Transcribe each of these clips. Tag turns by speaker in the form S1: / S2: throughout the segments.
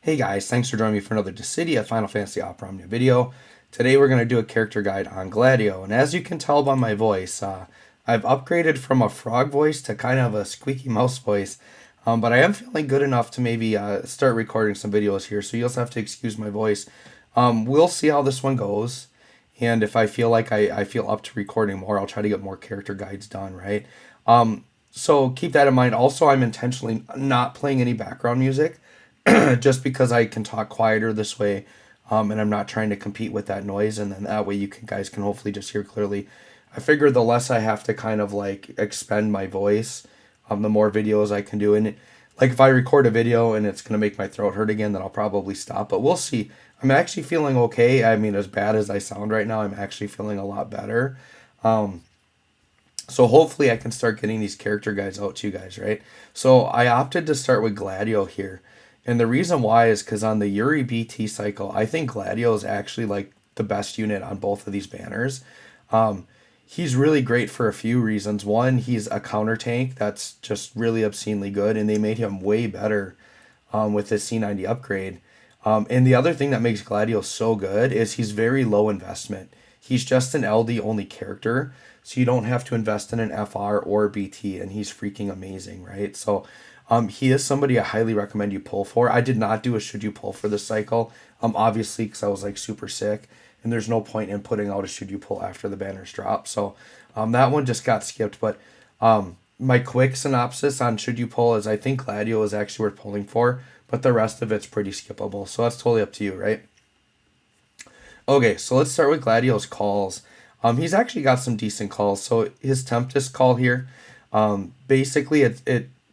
S1: Hey guys, thanks for joining me for another Dissidia Final Fantasy Opera Omnia video. Today we're going to do a character guide on Gladio, and as you can tell by my voice, I've upgraded from a frog voice to kind of a squeaky mouse voice, but I am feeling good enough to maybe start recording some videos here, so you'll just have to excuse my voice. We'll see how this one goes, and if I feel like I feel up to recording more, I'll try to get more character guides done, right? So keep that in mind. Also, I'm intentionally not playing any background music just because I can talk quieter this way, and I'm not trying to compete with that noise, and then that way guys can hopefully just hear clearly. I figure the less I have to kind of like expend my voice, the more videos I can do. And like if I record a video and it's gonna make my throat hurt again, then I'll probably stop. But we'll see. I'm actually feeling okay. I mean, as bad as I sound right now, I'm actually feeling a lot better. So hopefully I can start getting these character guides out to you guys, right? So I opted to start with Gladio here. And the reason why is because on the Yuri BT cycle, I think Gladio is actually like the best unit on both of these banners. He's really great for a few reasons. One, he's a counter tank that's just really obscenely good, and they made him way better with the C90 upgrade. And the other thing that makes Gladio so good is he's very low investment. He's just an LD only character, so you don't have to invest in an FR or BT, and he's freaking amazing, right? So he is somebody I highly recommend you pull for. I did not do a should you pull for this cycle, obviously because I was like super sick, and there's no point in putting out a should you pull after the banners drop. So that one just got skipped. But my quick synopsis on should you pull is I think Gladio is actually worth pulling for, but the rest of it's pretty skippable. So that's totally up to you, right? Okay, so let's start with Gladio's calls. He's actually got some decent calls. So his Tempest call here, basically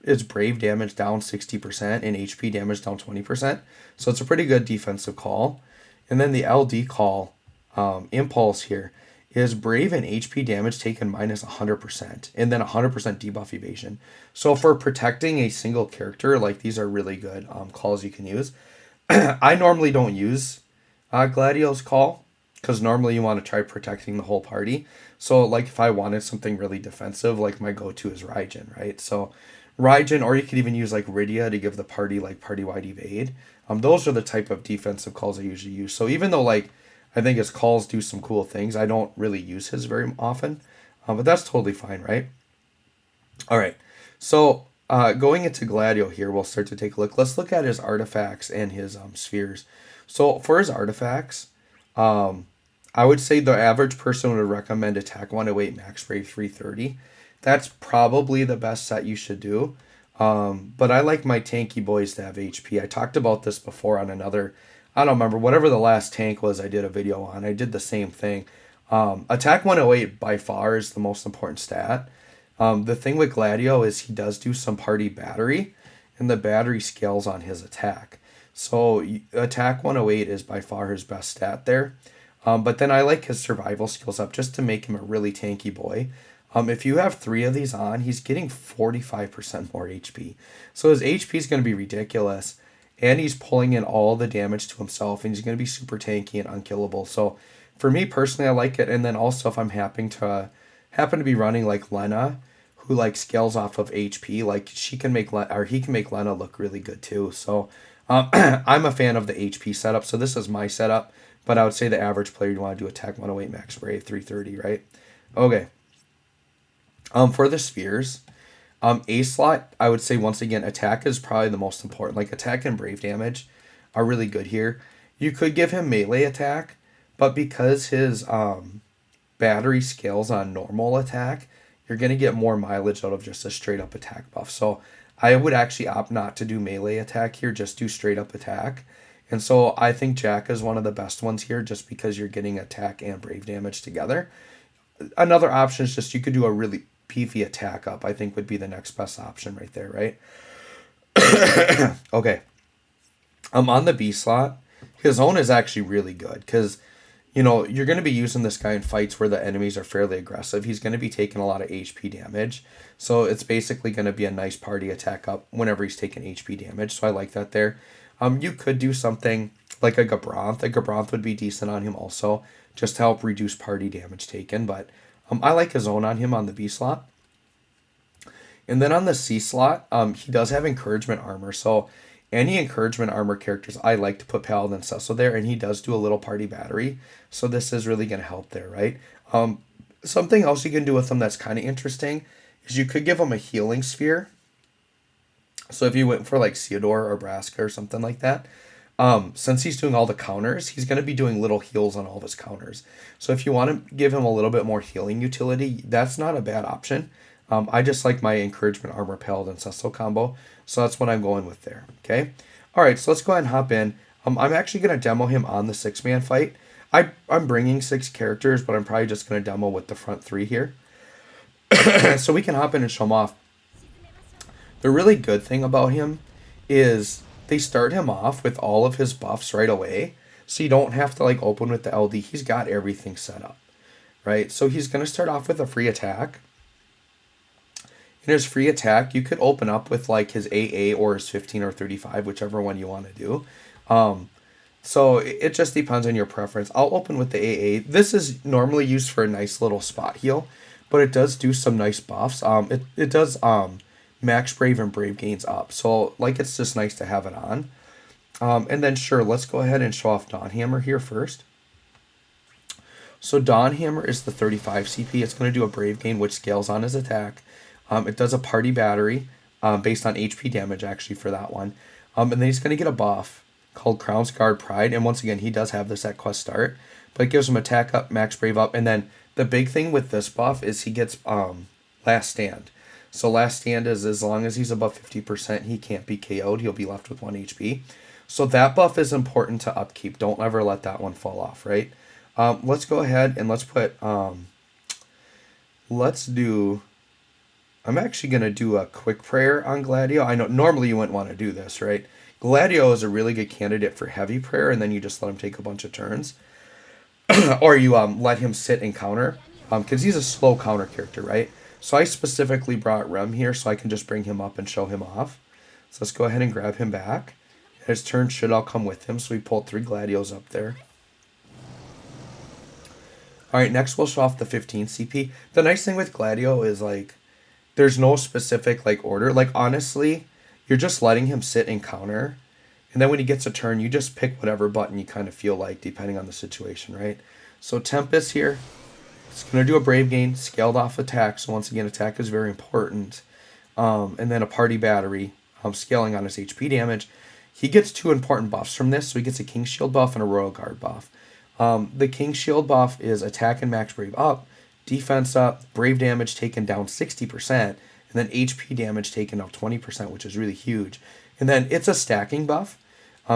S1: it's Brave damage down 60% and HP damage down 20%. So it's a pretty good defensive call. And then the LD call, Impulse here, is Brave and HP damage taken minus 100%, and then 100% debuff evasion. So for protecting a single character, like these are really good calls you can use. I normally don't use Gladio's call, because normally you want to try protecting the whole party. So like if I wanted something really defensive, like my go-to is Raijin, right? So Raijin, or you could even use like Rydia to give the party like party-wide evade. Those are the type of defensive calls I usually use. So even though like I think his calls do some cool things, I don't really use his very often. But that's totally fine, right? All right. So going into Gladio here, we'll start to take a look. Let's look at his artifacts and his spheres. So for his artifacts, I would say the average person would recommend Attack 108 Max Brave 330. That's probably the best set you should do. But I like my tanky boys to have HP. I talked about this before on another, I don't remember, whatever the last tank was I did a video on. I did the same thing. Attack 108 by far is the most important stat. The thing with Gladio is he does do some party battery, and the battery scales on his attack. So Attack 108 is by far his best stat there. But then I like his survival skills up just to make him a really tanky boy. If you have 3 of these on, he's getting 45% more HP. So his HP is going to be ridiculous. And he's pulling in all the damage to himself. And he's going to be super tanky and unkillable. So for me personally, I like it. And then also if I'm happen to be running like Lena, who like scales off of HP, like he can make Lena look really good too. So I'm a fan of the HP setup. So this is my setup. But I would say the average player, you want to do Attack 108 Max Brave 330, right? Okay. For the spheres, A slot, I would say once again, attack is probably the most important. Like attack and brave damage are really good here. You could give him melee attack, but because his battery scales on normal attack, you're going to get more mileage out of just a straight up attack buff. So I would actually opt not to do melee attack here, just do straight up attack. And so I think Jack is one of the best ones here just because you're getting attack and brave damage together. Another option is just you could do a really beefy attack up, I think would be the next best option right there, right? Okay. On the B slot, his own is actually really good because, you know, you're going to be using this guy in fights where the enemies are fairly aggressive. He's going to be taking a lot of HP damage. So it's basically going to be a nice party attack up whenever he's taking HP damage. So I like that there. You could do something like a Gabranth. A Gabranth would be decent on him also, just to help reduce party damage taken. But I like his own on him on the B slot. And then on the C slot, he does have encouragement armor. So Any encouragement armor characters, I like to put Paladin Cecil there, and he does do a little party battery, so this is really going to help there, right? Something else you can do with him that's kind of interesting is you could give him a healing sphere. So if you went for like Theodore or Braska or something like that, since he's doing all the counters, he's going to be doing little heals on all of his counters. So if you want to give him a little bit more healing utility, that's not a bad option. I just like my encouragement armor Paladin Cecil combo, so that's what I'm going with there. Okay, all right, so let's go ahead and hop in. I'm actually going to demo him on the 6-man fight. I'm bringing 6 characters, but I'm probably just going to demo with the front 3 here. So we can hop in and show him off. The really good thing about him is they start him off with all of his buffs right away, so you don't have to like open with the LD. He's got everything set up, right? So he's going to start off with a free attack. In his free attack, you could open up with like his AA or his 15 or 35, whichever one you want to do. So it just depends on your preference. I'll open with the AA. This is normally used for a nice little spot heal, but it does do some nice buffs. It does max Brave and Brave gains up. So like it's just nice to have it on. And then sure, let's go ahead and show off Dawn Hammer here first. So Dawn Hammer is the 35 CP. It's going to do a Brave gain, which scales on his attack. It does a party battery based on HP damage actually for that one. And then he's going to get a buff called Crown's Guard Pride. And once again, he does have this at quest start. But it gives him attack up, max Brave up. And then the big thing with this buff is he gets Last Stand. So Last Stand is as long as he's above 50%, he can't be KO'd. He'll be left with 1 HP. So that buff is important to upkeep. Don't ever let that one fall off, right? Let's go ahead and let's put... I'm actually going to do a quick prayer on Gladio. I know normally you wouldn't want to do this, right? Gladio is a really good candidate for heavy prayer, and then you just let him take a bunch of turns. Or you let him sit and counter, because he's a slow counter character, right? So I specifically brought Rem here so I can just bring him up and show him off. So let's go ahead and grab him back. His turn should all come with him, so we pulled 3 Gladios up there. Alright, next we'll show off the 15 CP. The nice thing with Gladio is, like, there's no specific, like, order. Like, honestly, you're just letting him sit and counter. And then when he gets a turn, you just pick whatever button you kind of feel like, depending on the situation, right? So Tempest here. It's going to do a Brave gain, scaled off attack. So once again, attack is very important. And then a party battery, scaling on his HP damage. He gets 2 important buffs from this. So he gets a King's Shield buff and a Royal Guard buff. The King's Shield buff is attack and max Brave up, defense up, Brave damage taken down 60%, and then HP damage taken up 20%, which is really huge. And then it's a stacking buff.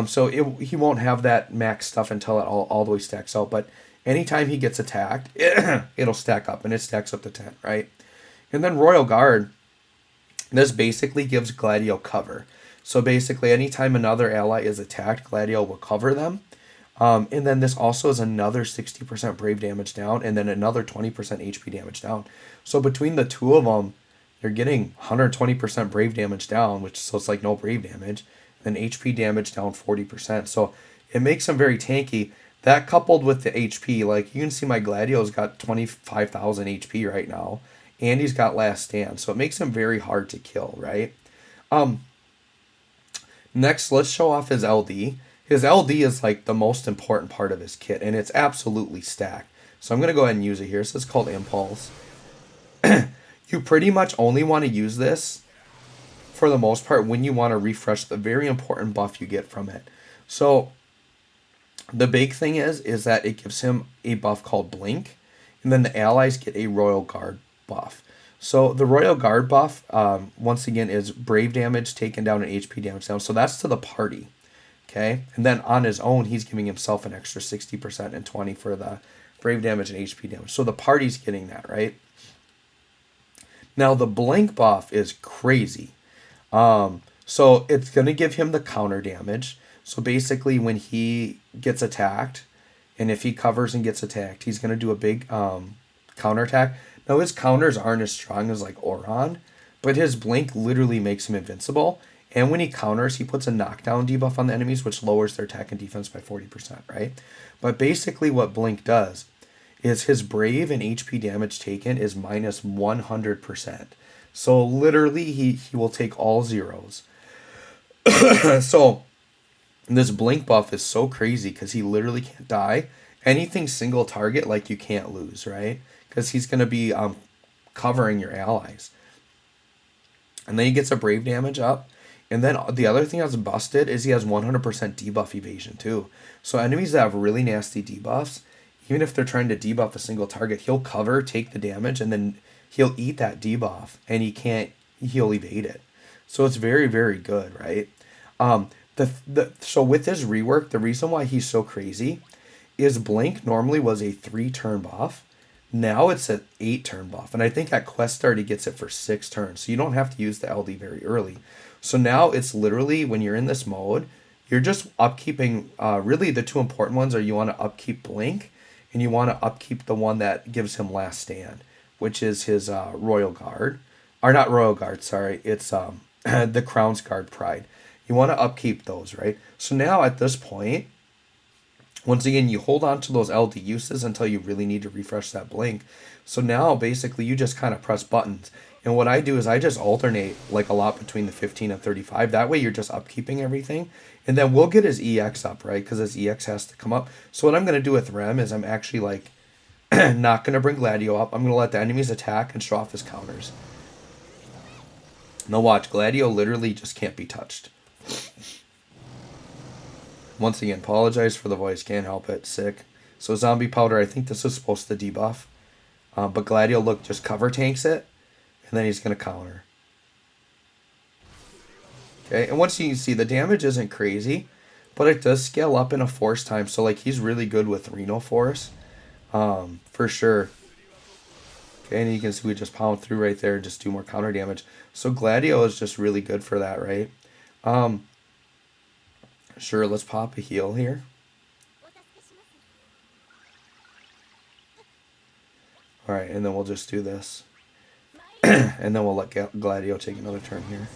S1: So he won't have that max stuff until it all the way stacks out. But anytime he gets attacked, it'll stack up, and it stacks up to 10, right? And then Royal Guard, this basically gives Gladio cover. So basically, anytime another ally is attacked, Gladio will cover them. And then this also is another 60% Brave damage down, and then another 20% HP damage down. So between the two of them, you're getting 120% Brave damage down, so it's like no Brave damage. And then HP damage down 40%. So it makes him very tanky. That coupled with the HP, like you can see my Gladio's got 25,000 HP right now, and he's got Last Stand. So it makes him very hard to kill, right? Next, let's show off his LD. His LD is like the most important part of his kit, and it's absolutely stacked. So I'm going to go ahead and use it here. So it's called Impulse. You pretty much only want to use this for the most part when you want to refresh the very important buff you get from it. So the big thing is that it gives him a buff called Blink, and then the allies get a Royal Guard buff. So the Royal Guard buff, once again, is Brave damage taken down and HP damage down. So that's to the party. Okay, and then on his own, he's giving himself an extra 60% and 20% for the Brave damage and HP damage. So the party's getting that, right? Now the Blink buff is crazy. So it's going to give him the counter damage. So basically when he gets attacked, and if he covers and gets attacked, he's going to do a big counter attack. Now his counters aren't as strong as like Oron, but his Blink literally makes him invincible. And when he counters, he puts a knockdown debuff on the enemies, which lowers their attack and defense by 40%, right? But basically what Blink does is his Brave and HP damage taken is minus 100%. So literally he will take all zeros. So this blink buff is so crazy because he literally can't die. Anything single target, like, you can't lose, right? Because he's going to be covering your allies. And then he gets a brave damage up. And then the other thing that's busted is he has 100% debuff evasion too. So enemies that have really nasty debuffs, even if they're trying to debuff a single target, he'll cover, take the damage, and then he'll eat that debuff, and he'll evade it. So it's very, very good, right? So with this rework, the reason why he's so crazy is Blink normally was a 3-turn buff. Now it's an 8-turn buff. And I think at Quest Start he gets it for 6 turns. So you don't have to use the LD very early. So now it's literally, when you're in this mode, you're just upkeeping, really the two important ones are you want to upkeep Blink, and you want to upkeep the one that gives him Last Stand, which is his Royal Guard. Or not Royal Guard, sorry. It's the Crown's Guard Pride. You want to upkeep those, right? So now at this point, once again, you hold on to those LD uses until you really need to refresh that Blink. So now basically you just kind of press buttons. And what I do is I just alternate like a lot between the 15 and 35. That way you're just upkeeping everything. And then we'll get his EX up, right? Because his EX has to come up. So what I'm going to do with Rem is I'm actually like not going to bring Gladio up. I'm going to let the enemies attack and show off his counters. Now watch, Gladio literally just can't be touched. Once again, apologize for the voice, can't help it, sick. So Zombie Powder, I think this is supposed to debuff. But Gladio, look, just cover tanks it, and then he's going to counter. Okay, and once you see, the damage isn't crazy, but it does scale up in a force time. So, like, he's really good with Reno Force, for sure. Okay, and you can see we just pound through right there and just do more counter damage. So Gladio is just really good for that, right? Sure, let's pop a heal here. Alright, and then we'll just do this. And then we'll let Gladio take another turn here.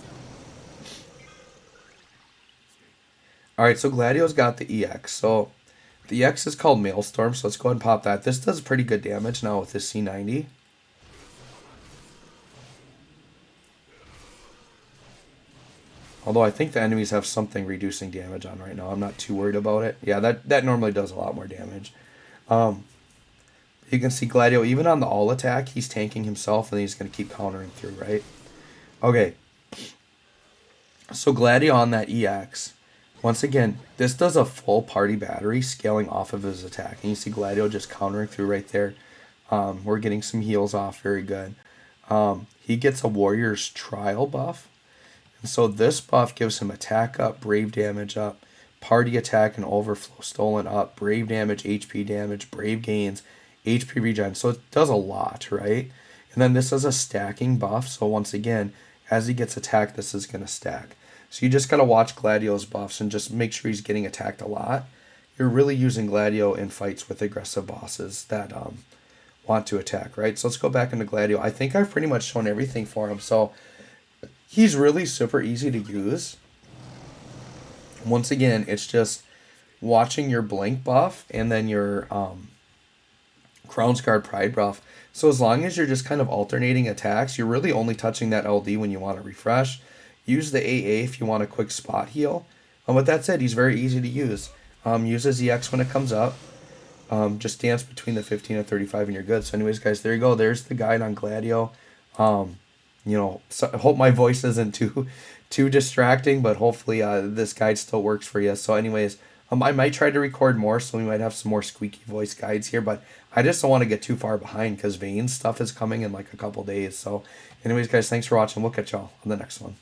S1: Alright, so Gladio's got the EX. So the EX is called Maelstrom, so let's go ahead and pop that. This does pretty good damage now with this C90. Although I think the enemies have something reducing damage on right now. I'm not too worried about it. Yeah, that normally does a lot more damage. You can see Gladio, even on the all attack, he's tanking himself, and he's going to keep countering through, right? Okay. So Gladio on that EX. Once again, this does a full party battery scaling off of his attack. And you see Gladio just countering through right there. We're getting some heals off. Very good. He gets a Warrior's Trial buff. And so this buff gives him attack up, brave damage up, party attack and overflow stolen up, brave damage, HP damage, brave gains, HP regen. So it does a lot, right? And then this is a stacking buff. So once again, as he gets attacked, this is going to stack. So you just got to watch Gladio's buffs and just make sure he's getting attacked a lot. You're really using Gladio in fights with aggressive bosses that want to attack, right? So let's go back into Gladio. I think I've pretty much shown everything for him. So he's really super easy to use. Once again, it's just watching your Blink buff and then your Crown's Guard Pride buff. So as long as you're just kind of alternating attacks, you're really only touching that LD when you want to refresh. Use the AA if you want a quick spot heal. With that said, he's very easy to use. Use his EX when it comes up. Just dance between the 15 and 35 and you're good. So anyways, guys, there you go. There's the guide on Gladio. So I hope my voice isn't too distracting, but hopefully this guide still works for you. So anyways, I might try to record more, so we might have some more squeaky voice guides here, but I just don't want to get too far behind because Vayne's stuff is coming in like a couple days. So anyways, guys, thanks for watching. We'll catch y'all on the next one.